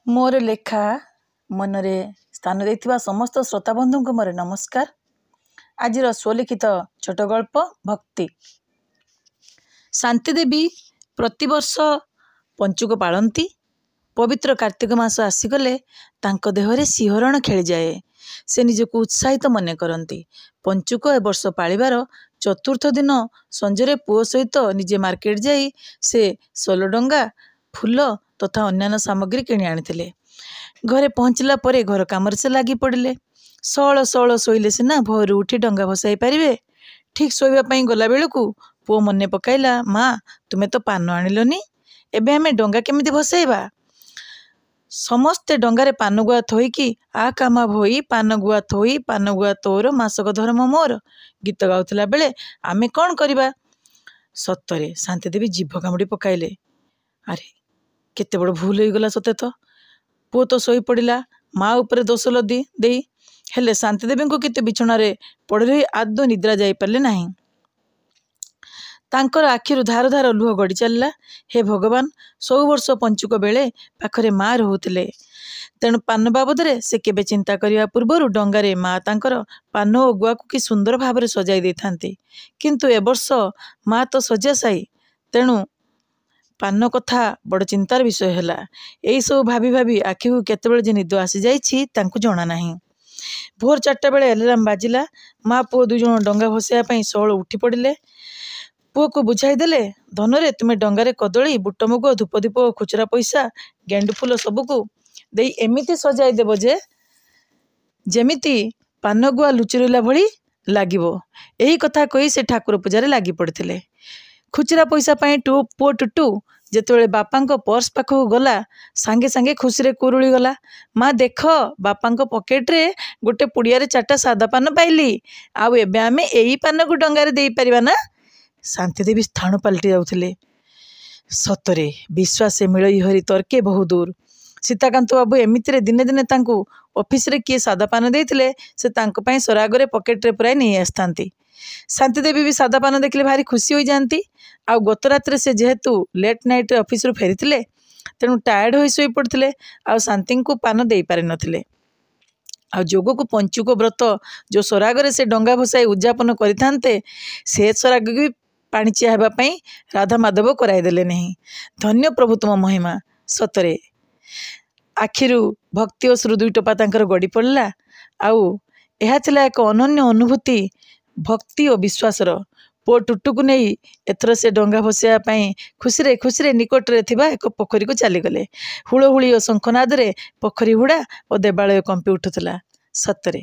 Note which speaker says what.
Speaker 1: मोर लेखा मनरे स्थान देथिबा समस्त श्रोता बंधु को मोर नमस्कार। आज स्वलिखित छोट गल्प भक्ति। शांति देवी प्रतिवर्ष पंचुक पालती। पवित्र कार्तिक मास आसीगले तांको देहरे सिहरण खेली जाए। से निजको उत्साहित मन करती। पंचुक ए वर्ष पालिबार चतुर्थ दिन संजरे पुओ सहित निजे मार्केट जाई से सोलडंगा फूल तथा अन्यान्य सामग्री किणी आनिथिले। घरे पहुँचला परे घर काम से लगी पड़े। सौल सौल शोइले सिना भोर उठी डंगा भसाई पारिबे। ठीक शोइबा पई गला बेलकु पुओ मने पकाइला, माँ तुमे तो पान आनिलोनी, एबे आमे डंगा केमिति भसाइबा। समस्ते डंगारे पान गुआ थोइकी आ कामा भोई पान गुआ थोई पान गुआ तोर मासक धर्म मोर गीत गाउथिला बेले आमे कौन करिबा। सतरे शांति देवी जीभ कामुड़ी पकाइले। अरे केते बड़ भूल हो गला सते तो। पुओ तो शोई पड़ा, माँ उपरे दोष लदी देई हेले शांति देवी को केते बिछणारे पड़े रही आदौ निद्रा जाई पारले नाही। तांकर आखिरु धार धार लुह गड़ी चलला। हे भगवान, सब वर्ष पंचुक बेले पाखरे माँ रहुतिले, तेणु पान बाबदरे से केबे चिंता करिया पूर्वरु डंगारे माँ तांकर पान ओ गुआ को कि सुंदर भावरे सजाई देई थांती। किंतु ए वर्ष माँ तो सजा साई, तेणु पान कथा बड़ चिंतार विषय हैला। एई सब भाभी भाभी आखि को केतेबेले जे निद आसी जाइछि तांकु जणा नाही। भोर 4टा बेले अलार्म बाजिला। माँ पुओ दुई जण डंगा भसाइया पई सौल उठी पड़िले। पुओ को बुझाई देले, धनरे तुमे डंगारे कदली बुटमुग धूप दीप खुचरा पैसा गेंडु फूल सबको देई एमिति सजाई देबो जे जेमिति पान गुआ लुचिरला भली लागिबो। एही कथा कही से ठाकुर पूजारे लागी पड़िथिले। खुचरा पैसा पाई पुओ टुटू जेतेबेले बापांको पर्स पाखକୁ गला सांगे सांगे खुशी कुरुली गला। माँ देख बापांको पॉकेट रे गोटे पुड़ियारे 4टा सादा पान पाइली, आउ एबे आमे एई पान को डंगारे देई परिबा ना। शांति देवी स्थान पलटि जाउथिले। सतरे विश्वास मिलई हरि तर्के बहु दूर। सीताकांत बाबू एमितिरे दिने दिने तांकु ऑफिस रे किए सादा पान देइथिले से तांको पई सरागरे पॉकेट रे पुराई नहीं आस्थांती। शांति देवी भी सादा पान देखले भारी खुशी हो जाती। आउ गत रात्रे से जेहेतु लेट नाइट ऑफिस रु फेरीथिले तेणु टायर्ड होई सोई पड़थिले, आउ शांति को पान देई पारि नथिले। आ जोग को पंचुक व्रत जो सरागरे से डंगा भसाई उद्यापन करिथांते से सराग भी पाणिचिया हेबा पई राधा माधव कराई देले नहीं। धन्य प्रभु तुम महिमा। सतरे आखिरु भक्ति और श्रु दुई टपा तांकर गड़ी पड़ला। आउ एहा थिला एक अनन्य अनुभूति भक्ति और विश्वासर। पुओ टुटू को नहीं एथर से डंगा भसाइया पई खुशी खुशी निकट रे थिबा एक पोखरी को चलीगले। हुड़हुड़ी और शंखनाद रे पोखरी हुड़ा और देवालय कंपी उठुला। सतरे।